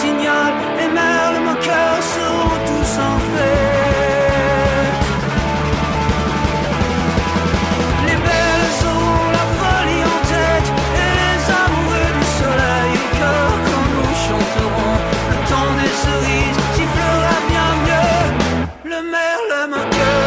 signal, les merles moqueurs seront tous en fête. Les belles auront la folie en tête, et les amoureux du soleil au cœur quand nous chanterons. Le temps des cerises sifflera bien mieux, le merle moqueur.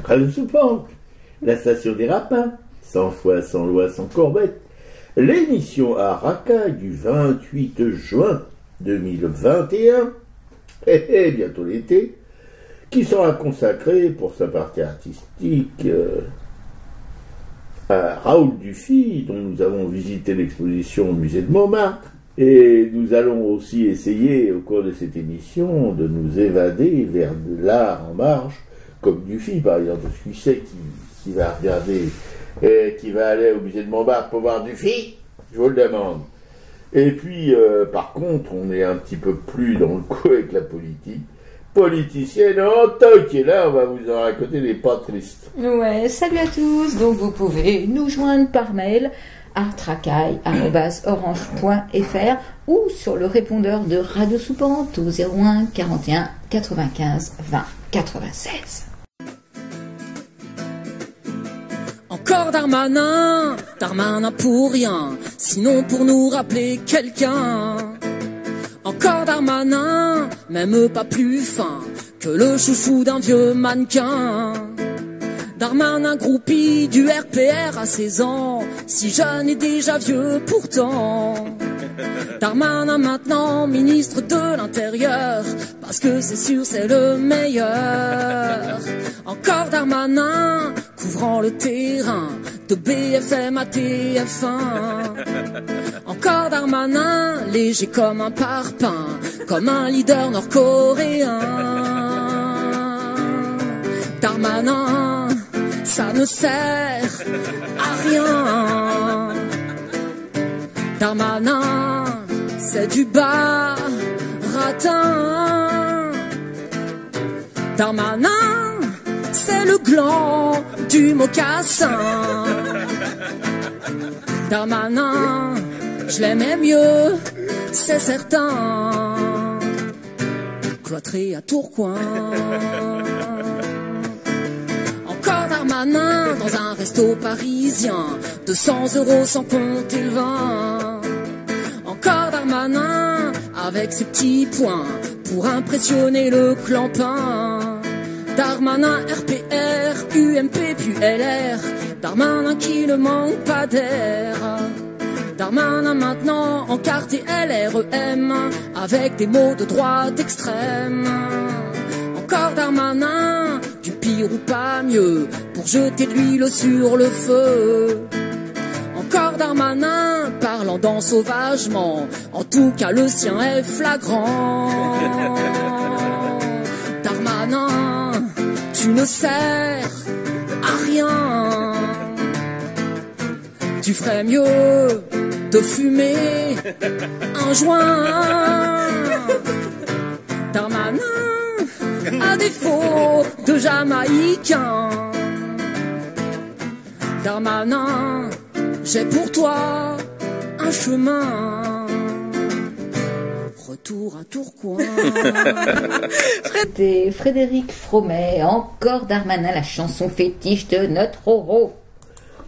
Radio Soupente, la station des rapins, 100 fois sans loi, sans courbette, l'émission à Racaille du 28 juin 2021, et bientôt l'été, qui sera consacrée pour sa partie artistique à Raoul Dufy, dont nous avons visité l'exposition au musée de Montmartre. Et nous allons aussi essayer, au cours de cette émission, de nous évader vers de l'art en marche, comme Dufy, par exemple. Qui c'est qui va regarder, qui va aller au musée de Montmartre pour voir Dufy? Je vous le demande. Et puis, par contre, on est un petit peu plus dans le coup avec la politique. Politicienne, Antoine qui est là, on va vous en raconter des pas tristes. Ouais, salut à tous. Donc, vous pouvez nous joindre par mail à tracaille@orange.fr ou sur le répondeur de Radio Soupente au 01 41 95 20 96. Encore Darmanin, Darmanin pour rien, sinon pour nous rappeler quelqu'un. Encore Darmanin, même pas plus fin que le chouchou d'un vieux mannequin. Darmanin groupie du RPR à 16 ans, si jeune et déjà vieux pourtant. Darmanin maintenant ministre de l'Intérieur, parce que c'est sûr c'est le meilleur. Encore Darmanin, couvrant le terrain, de BFM à TF1. Encore Darmanin, léger comme un parpaing, comme un leader nord-coréen. Darmanin, ça ne sert à rien. Darmanin, c'est du baratin. Darmanin, c'est le gland du mocassin. Darmanin, je l'aimais mieux, c'est certain, cloîtré à Tourcoing. Encore Darmanin dans un resto parisien, 200 € sans compter le vin. Encore Darmanin avec ses petits points pour impressionner le clampin. Darmanin, RPR, UMP puis LR, Darmanin qui ne manque pas d'air. Darmanin maintenant encarté LREM avec des mots de droite extrême. Encore Darmanin, du pire ou pas mieux, pour jeter de l'huile sur le feu. Encore Darmanin, parlant d'ensauvagement, en tout cas le sien est flagrant. Darmanin, tu ne sers à rien. Tu ferais mieux de fumer un joint. Darmanin, à défaut de Jamaïcain. Darmanin, j'ai pour toi un chemin. Retour à Tourcoing. C'était Frédéric Fromet, encore Darmanin, la chanson fétiche de notre Roro.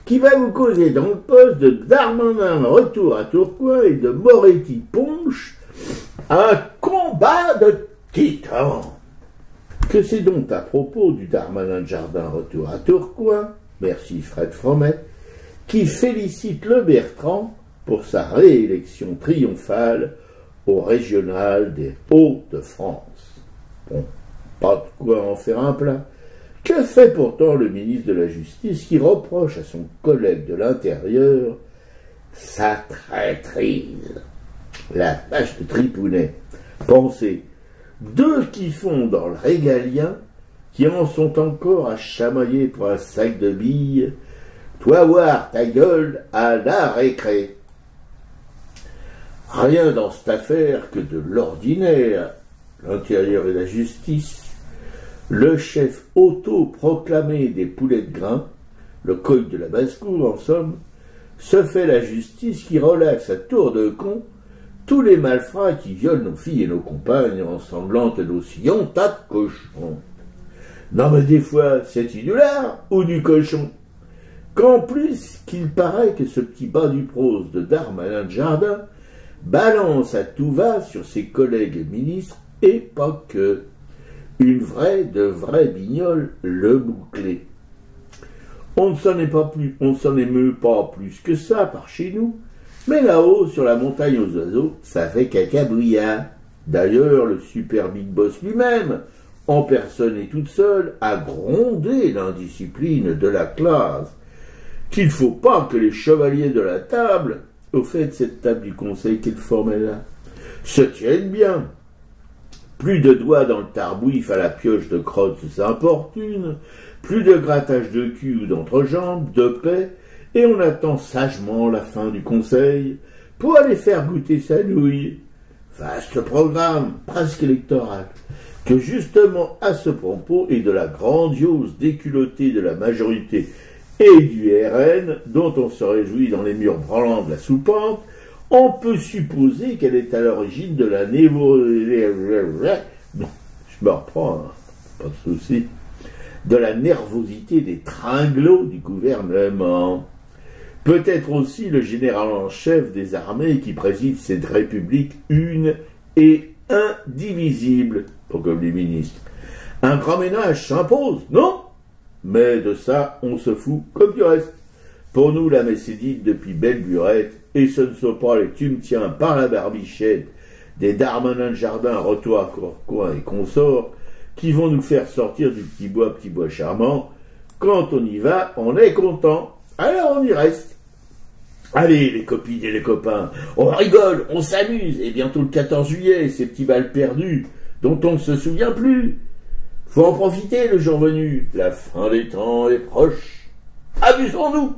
Qui va vous causer dans le poste de Darmanin Retour à Tourcoing et de Moretti Ponche un combat de titans. Que c'est donc à propos du Darmanin de Jardin Retour à Tourcoing, merci Fred Fromet, qui félicite le Bertrand pour sa réélection triomphale au régional des Hauts-de-France. Bon, pas de quoi en faire un plat. Que fait pourtant le ministre de la Justice qui reproche à son collègue de l'Intérieur sa traîtrise? La vache de Tripounet. Pensez, deux qui font dans le régalien, qui en sont encore à chamailler pour un sac de billes, toi voir ta gueule à la récré. Rien dans cette affaire que de l'ordinaire, l'Intérieur et la Justice. Le chef auto-proclamé des poulets de grain, le coq de la basse-cour en somme, se fait la justice qui relaxe à tour de con tous les malfrats qui violent nos filles et nos compagnes ensanglantes nos sillons tas de cochons. Non mais des fois, c'est du lard ou du cochon. Qu'en plus qu'il paraît que ce petit bas du prose de Darmanin de Jardin balance à tout va sur ses collègues ministres et pas que. Une vraie de vraie bignole le bouclé. On ne s'en émeut pas plus que ça par chez nous, mais là-haut, sur la montagne aux oiseaux, ça fait cacabouillard. D'ailleurs, le super big boss lui-même, en personne et toute seule, a grondé l'indiscipline de la classe. Qu'il ne faut pas que les chevaliers de la table, au fait cette table du conseil qu'il formait là, se tiennent bien. Plus de doigts dans le tarbouif à la pioche de crottes importune, plus de grattage de cul ou d'entrejambe, de paix, et on attend sagement la fin du conseil pour aller faire goûter sa nouille. Vaste programme, presque électoral, que justement à ce propos et de la grandiose déculottée de la majorité et du RN, dont on se réjouit dans les murs branlants de la soupente, on peut supposer qu'elle est à l'origine de la je me reprends, hein, pas de souci, de la nervosité des tringlots du gouvernement. Peut-être aussi le général en chef des armées qui préside cette république une et indivisible, pas comme les ministres. Un grand ménage s'impose, non? Mais de ça, on se fout comme du reste. Pour nous, la messe est dite depuis belle lurette, et ce ne sont pas les tu me tiens par la barbichette des Darmanin de Jardin, Retour à Tourcoing et consorts qui vont nous faire sortir du petit bois charmant. Quand on y va, on est content. Alors on y reste. Allez, les copines et les copains, on rigole, on s'amuse, et bientôt le 14 juillet, ces petits balles perdus, dont on ne se souvient plus. Faut en profiter le jour venu, la fin des temps est proche. Amusons-nous!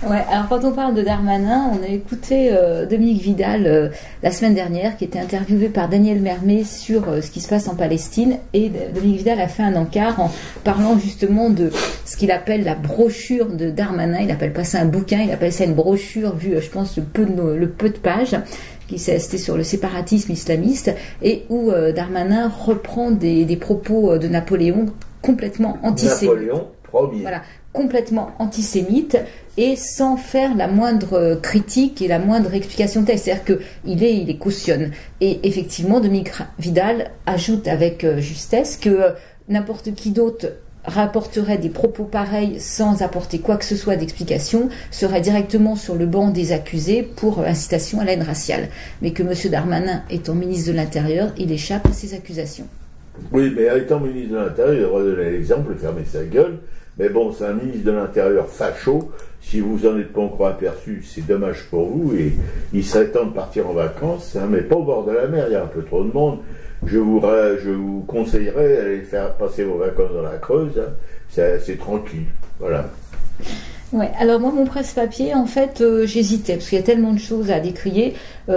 Ouais, alors quand on parle de Darmanin, on a écouté Dominique Vidal la semaine dernière, qui était interviewé par Daniel Mermet sur ce qui se passe en Palestine, et Dominique Vidal a fait un encart en parlant justement de ce qu'il appelle la brochure de Darmanin. Il appelle pas ça un bouquin, il appelle ça une brochure, vu je pense le peu de pages c'était sur le séparatisme islamiste, et où Darmanin reprend des propos de Napoléon complètement antisémites. Napoléon Ier. Voilà, complètement antisémite, et sans faire la moindre critique et la moindre explication de texte. C'est-à-dire qu'il les cautionne. Et effectivement, Dominique Vidal ajoute avec justesse que n'importe qui d'autre rapporterait des propos pareils sans apporter quoi que ce soit d'explication serait directement sur le banc des accusés pour incitation à la haine raciale. Mais que M. Darmanin étant ministre de l'Intérieur, il échappe à ces accusations. Oui, mais étant ministre de l'Intérieur, il devrait donner l'exemple et fermer sa gueule. Mais bon, c'est un ministre de l'Intérieur facho. Si vous en êtes pas encore aperçu, c'est dommage pour vous. Et il serait temps de partir en vacances, hein, mais pas au bord de la mer, il y a un peu trop de monde. Je vous conseillerais d'aller faire passer vos vacances dans la Creuse. Hein. C'est tranquille. Voilà. Ouais, alors moi, mon presse-papier, en fait, j'hésitais, parce qu'il y a tellement de choses à décrier.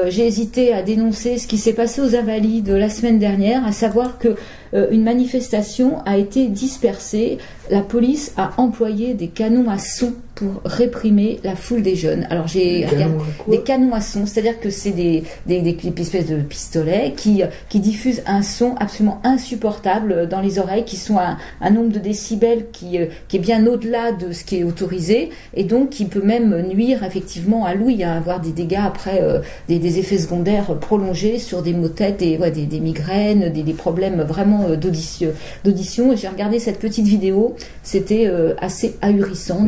J'ai hésité à dénoncer ce qui s'est passé aux Invalides la semaine dernière, à savoir que une manifestation a été dispersée. La police a employé des canons à son pour réprimer la foule des jeunes. Alors j'ai regardé des canons à son, c'est-à-dire que c'est des espèces de pistolets qui diffusent un son absolument insupportable dans les oreilles, qui sont à un nombre de décibels qui est bien au-delà de ce qui est autorisé, et donc qui peut même nuire effectivement à l'ouïe, à avoir des dégâts après, des effets secondaires prolongés sur des maux de tête, des migraines, des problèmes vraiment d'audition. Et j'ai regardé cette petite vidéo, c'était assez ahurissant.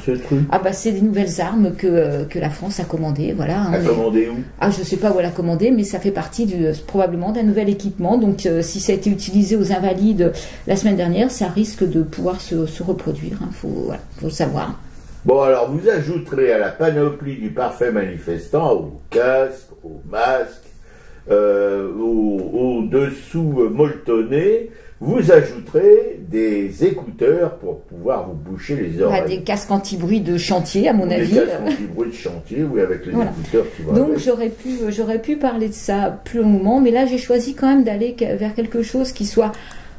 Ce truc. Ah bah c'est des nouvelles armes que la France a commandées, voilà. A commandé où? Ah, je sais pas où elle a commandé, mais ça fait partie probablement d'un nouvel équipement. Donc si ça a été utilisé aux Invalides la semaine dernière, ça risque de pouvoir se reproduire. Hein. Faut le savoir. Bon, alors vous ajouterez à la panoplie du parfait manifestant, au casque, au masque, au dessous molletonné, vous ajouterez des écouteurs pour pouvoir vous boucher les oreilles. Des casques anti-bruit de chantier, à mon avis. Des casques anti-bruit de chantier, oui, avec les écouteurs qui vont Donc avec. j'aurais pu parler de ça plus longuement, mais là j'ai choisi quand même d'aller vers quelque chose qui soit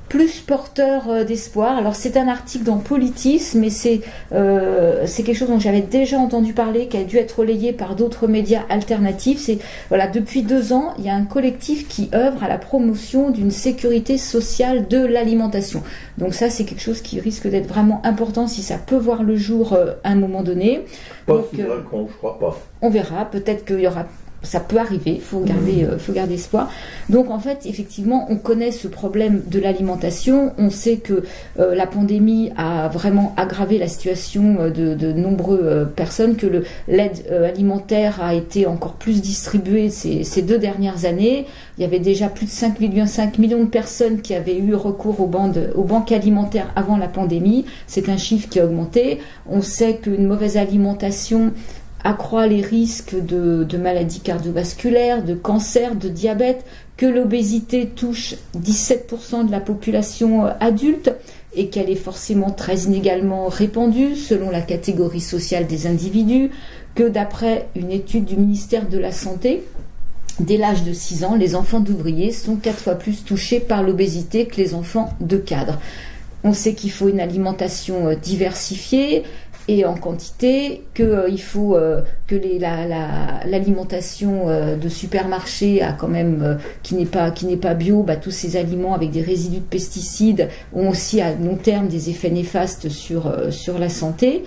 plus porteur d'espoir. Alors c'est un article dans Politis, mais c'est quelque chose dont j'avais déjà entendu parler, qui a dû être relayé par d'autres médias alternatifs. C'est depuis 2 ans, il y a un collectif qui œuvre à la promotion d'une sécurité sociale de l'alimentation. Donc ça, c'est quelque chose qui risque d'être vraiment important si ça peut voir le jour à un moment donné. Pas sous Macron, je crois pas. On verra, peut-être qu'il y aura. Ça peut arriver, il faut garder espoir. Donc en fait, effectivement, on connaît ce problème de l'alimentation. On sait que la pandémie a vraiment aggravé la situation de nombreuses personnes, que l'aide alimentaire a été encore plus distribuée ces 2 dernières années. Il y avait déjà plus de 5 millions de personnes qui avaient eu recours aux banques alimentaires avant la pandémie. C'est un chiffre qui a augmenté. On sait qu'une mauvaise alimentation accroît les risques de maladies cardiovasculaires, de cancer, de diabète, que l'obésité touche 17% de la population adulte et qu'elle est forcément très inégalement répandue selon la catégorie sociale des individus, que d'après une étude du ministère de la Santé, dès l'âge de 6 ans, les enfants d'ouvriers sont 4 fois plus touchés par l'obésité que les enfants de cadres. On sait qu'il faut une alimentation diversifiée et en quantité, qu'il faut que l'alimentation de supermarché a quand même qui n'est pas bio, tous ces aliments avec des résidus de pesticides ont aussi à long terme des effets néfastes sur la santé,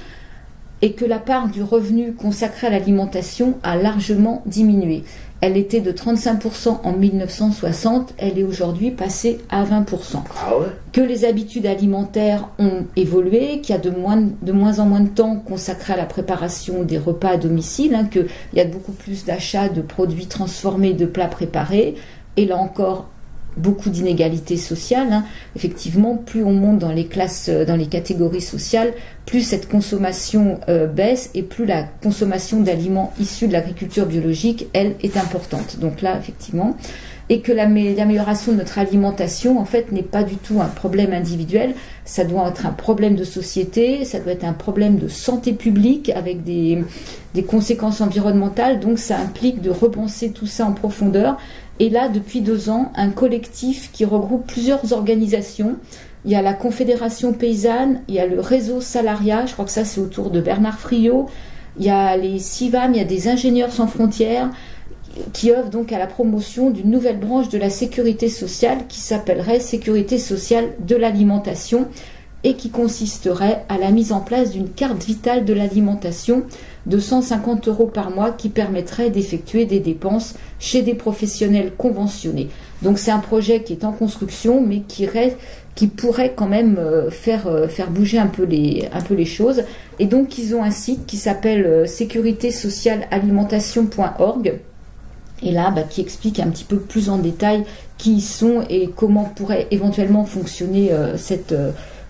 et que la part du revenu consacré à l'alimentation a largement diminué. Elle était de 35% en 1960, elle est aujourd'hui passée à 20%. Ah ouais. Que les habitudes alimentaires ont évolué, qu'il y a de moins en moins de temps consacré à la préparation des repas à domicile, qu'il y a beaucoup plus d'achats de produits transformés, de plats préparés, et là encore, beaucoup d'inégalités sociales. Effectivement, plus on monte dans les classes, dans les catégories sociales, plus cette consommation baisse et plus la consommation d'aliments issus de l'agriculture biologique, elle, est importante. Donc là, effectivement, et que l'amélioration de notre alimentation, en fait, n'est pas du tout un problème individuel, ça doit être un problème de société, ça doit être un problème de santé publique avec des conséquences environnementales, donc ça implique de repenser tout ça en profondeur. Et là, depuis 2 ans, un collectif qui regroupe plusieurs organisations. Il y a la Confédération Paysanne, il y a le Réseau Salariat, je crois que ça c'est autour de Bernard Friot, il y a les CIVAM, il y a des Ingénieurs sans frontières, qui œuvrent donc à la promotion d'une nouvelle branche de la sécurité sociale qui s'appellerait Sécurité sociale de l'alimentation et qui consisterait à la mise en place d'une carte vitale de l'alimentation de 150 € par mois qui permettrait d'effectuer des dépenses chez des professionnels conventionnés. Donc c'est un projet qui est en construction, mais qui pourrait quand même faire bouger un peu les choses. Et donc ils ont un site qui s'appelle sécuritésocialealimentation.org. Et là, qui explique un petit peu plus en détail qui ils sont et comment pourrait éventuellement fonctionner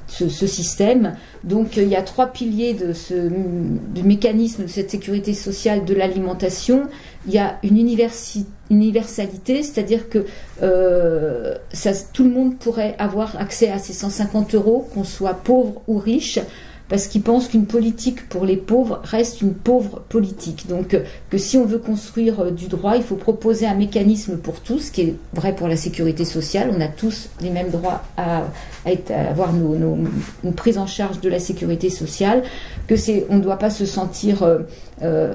ce système. Donc il y a 3 piliers du mécanisme de cette sécurité sociale de l'alimentation. Il y a une universalité, c'est-à-dire que tout le monde pourrait avoir accès à ces 150 €, qu'on soit pauvre ou riche, parce qu'ils pensent qu'une politique pour les pauvres reste une pauvre politique. Donc que si on veut construire du droit, il faut proposer un mécanisme pour tous, ce qui est vrai pour la sécurité sociale. On a tous les mêmes droits à avoir une prise en charge de la sécurité sociale, on ne doit pas se sentir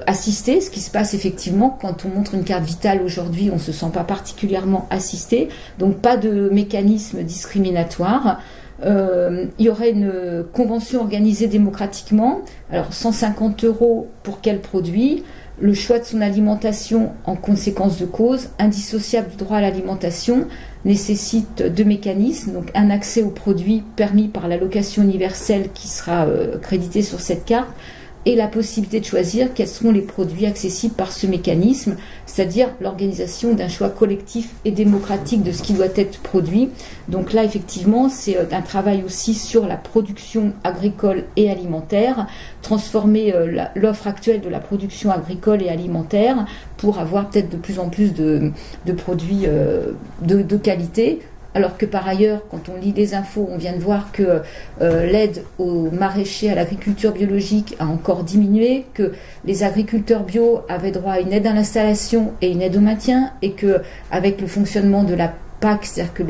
assisté, ce qui se passe effectivement quand on montre une carte vitale aujourd'hui, on ne se sent pas particulièrement assisté, donc pas de mécanisme discriminatoire. Il y aurait une convention organisée démocratiquement. Alors 150 € pour quel produit? Le choix de son alimentation en conséquence de cause, indissociable du droit à l'alimentation, nécessite 2 mécanismes. Donc un accès aux produits permis par l'allocation universelle qui sera créditée sur cette carte, et la possibilité de choisir quels seront les produits accessibles par ce mécanisme, c'est-à-dire l'organisation d'un choix collectif et démocratique de ce qui doit être produit. Donc là, effectivement, c'est un travail aussi sur la production agricole et alimentaire, transformer l'offre actuelle de la production agricole et alimentaire pour avoir peut-être de plus en plus de produits de qualité. Alors que par ailleurs, quand on lit les infos, on vient de voir que l'aide aux maraîchers, à l'agriculture biologique a encore diminué, que les agriculteurs bio avaient droit à une aide à l'installation et une aide au maintien, et que avec le fonctionnement de la PAC, c'est-à-dire que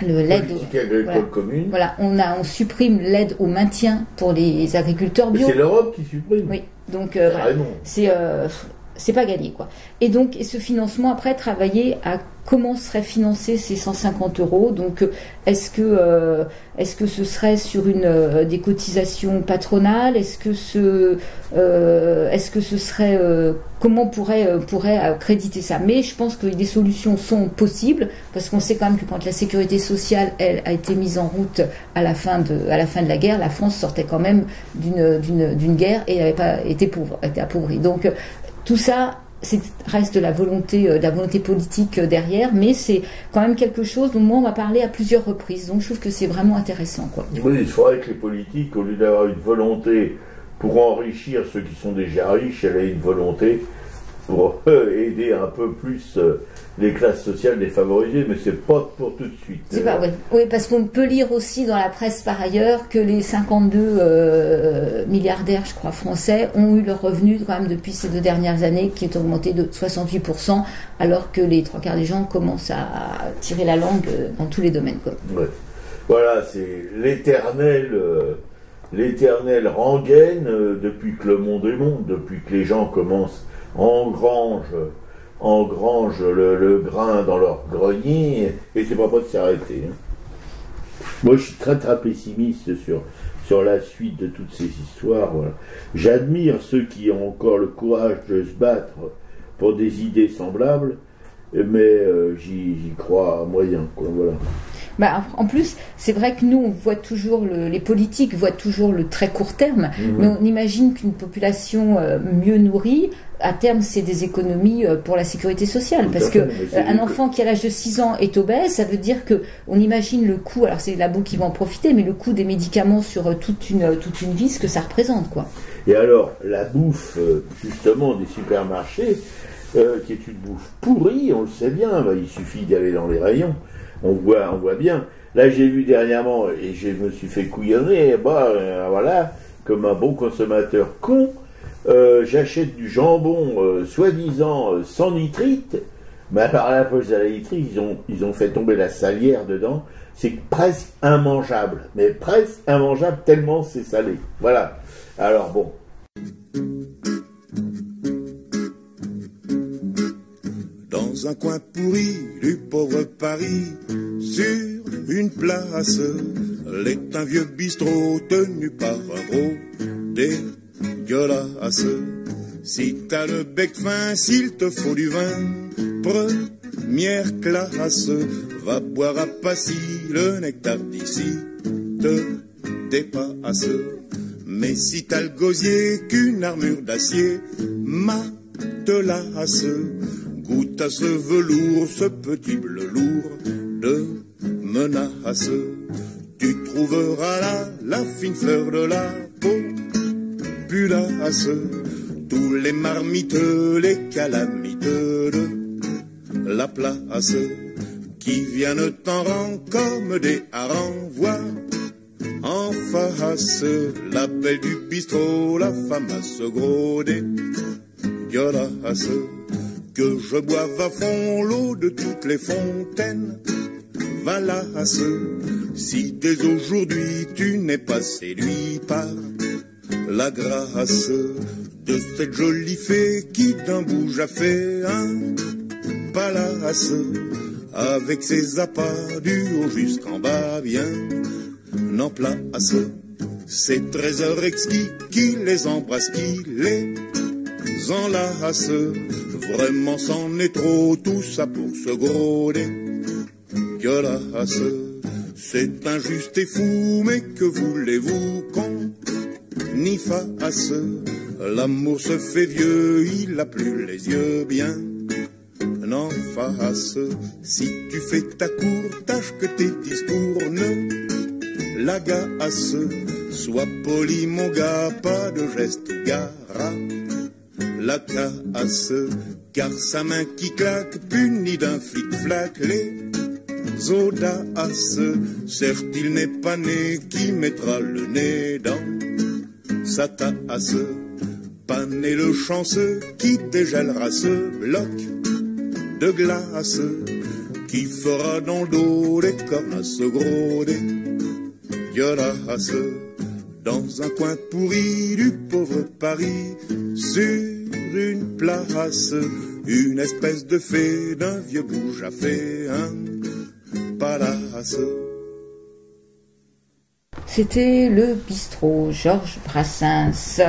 l'aide politique agricole commune. Voilà, on supprime l'aide au maintien pour les agriculteurs bio. C'est l'Europe qui supprime. Oui, donc voilà, c'est pas gagné, quoi. Et donc, ce financement, après, travailler à comment seraient financés ces 150 €. Donc, est-ce que ce serait sur des cotisations patronales? Est-ce que ce serait comment on pourrait créditer ça? Mais je pense que des solutions sont possibles, parce qu'on sait quand même que quand la sécurité sociale, elle, a été mise en route à la fin de la guerre, la France sortait quand même d'une guerre et n'avait pas été pauvre, était appauvrie. Donc tout ça reste la volonté politique derrière, mais c'est quand même quelque chose dont moi on va parler à plusieurs reprises. Donc je trouve que c'est vraiment intéressant, quoi. Oui, il faudrait que les politiques, au lieu d'avoir une volonté pour enrichir ceux qui sont déjà riches, elles aient une volonté pour aider un peu plus les classes sociales défavorisées, mais c'est pas pour tout de suite. C'est pas, oui, parce qu'on peut lire aussi dans la presse par ailleurs que les 52 milliardaires, je crois, français ont eu leur revenu quand même depuis ces 2 dernières années, qui est augmenté de 68%, alors que les 3 quarts des gens commencent à tirer la langue dans tous les domaines, quoi. Ouais. Voilà, c'est l'éternelle rengaine depuis que le monde est monde, depuis que les gens commencent engrangent le grain dans leur grenier, et c'est pas de s'arrêter. Moi, je suis très très pessimiste sur la suite de toutes ces histoires. Voilà. J'admire ceux qui ont encore le courage de se battre pour des idées semblables, mais j'y crois moyen, quoi. Voilà. En plus, c'est vrai que nous, on voit toujours les politiques voient toujours le très court terme, mais on imagine qu'une population mieux nourrie, à terme, c'est des économies pour la sécurité sociale. Parce que un enfant qui à l'âge de 6 ans est obèse, ça veut dire que on imagine le coût, alors c'est les labos qui vont en profiter, mais le coût des médicaments sur toute une vie, ce que ça représente, quoi. Et alors, la bouffe, justement, des supermarchés, qui est une bouffe pourrie, on le sait bien, il suffit d'aller dans les rayons. On voit bien. Là, j'ai vu dernièrement, et je me suis fait couillonner, voilà, comme un bon consommateur con, j'achète du jambon, soi-disant, sans nitrite, mais alors à la poche de la nitrite, ils ont fait tomber la salière dedans, c'est presque immangeable, mais presque immangeable tellement c'est salé. Voilà. Alors bon. Dans un coin pourri du pauvre Paris, sur une place, l'est un vieux bistrot tenu par un gros dégueulasse. Si t'as le bec fin, s'il te faut du vin, première classe. Va boire à Passy le nectar d'ici te dépasse. Mais si t'as le gosier qu'une armure d'acier matelasse, goûte à ce velours, ce petit bleu lourd de menace. Tu trouveras là la fine fleur de la populace, tous les marmites, les calamites de la place, qui viennent en rang comme des harengs, voir en face la belle du bistrot, la femme à se gros dégueulasse. Que je boive à fond l'eau de toutes les fontaines valasse, si dès aujourd'hui tu n'es pas séduit par la grâce de cette jolie fée qui d'un bouge a fait un palace, avec ses appâts du haut jusqu'en bas bien en place. Ces trésors exquis qui les embrassent, qui les enlace, vraiment c'en est trop, tout ça pour ce gros dégueulasse. C'est injuste et fou, mais que voulez-vous qu'on y fasse? L'amour se fait vieux, il a plus les yeux bien en face. Si tu fais ta cour, tâche que tes discours ne l'agace. Sois poli mon gars, pas de geste gara la casse, car sa main qui claque punit d'un flic-flac les audaces. Certes il n'est pas né qui mettra le nez dans sa tasse, pas né le chanceux qui dégèlera ce bloc de glace, qui fera dans le dos des cornes gros dégueulasse. Dans un coin pourri du pauvre Paris, sur une place, une espèce de fée d'un vieux bouge a fait un palace. C'était le bistrot Georges Brassens.